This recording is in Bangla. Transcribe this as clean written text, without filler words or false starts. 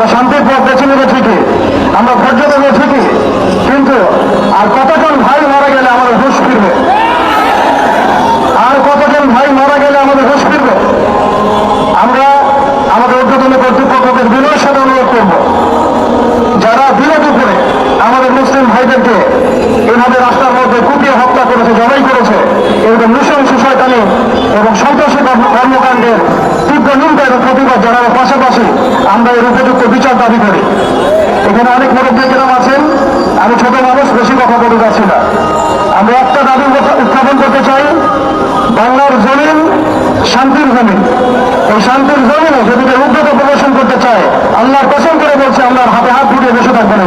আমরা শান্তির পথ বেছে নেবো ঠিকই, আমরা ধৈর্য দেবো ঠিকই, কিন্তু আর কতজন ভাই মারা গেলে আমাদের হুঁশ ফিরবে? আর কতজন ভাই মারা গেলে আমাদের হুঁশ ফিরবে? আমরা আমাদের ঊর্ধ্বতন কর্তৃপক্ষকে বিনয়ের সাথে অনুরোধ করবো, যারা বিরোধী করে আমাদের মুসলিম ভাইদেরকে এভাবে রাস্তার মধ্যে কুপিয়ে হত্যা করেছে, জবাই করেছে, এরকম নৃশংস শয়তানি এবং সন্ত্রাসী কর্মকাণ্ডের তীব্র নিন্দা এবং প্রতিবাদ জানানোর পাশাপাশি আমরা এর উপযুক্ত বিচার দাবি করি। এখানে অনেক মুরব্বীরা আছেন, আমি ছোট মানুষ, বেশি কথা বলতে যাচ্ছি না। আমরা একটা দাবি উত্থাপন করতে চাই, বাংলার জমিন শান্তির জমিন। এই শান্তির জমিনে যদি উদ্যোগ প্রদর্শন করতে চায়, আল্লাহর কসম করে বলছে আমরা হাতে হাত ধুয়ে বসে থাকবো না।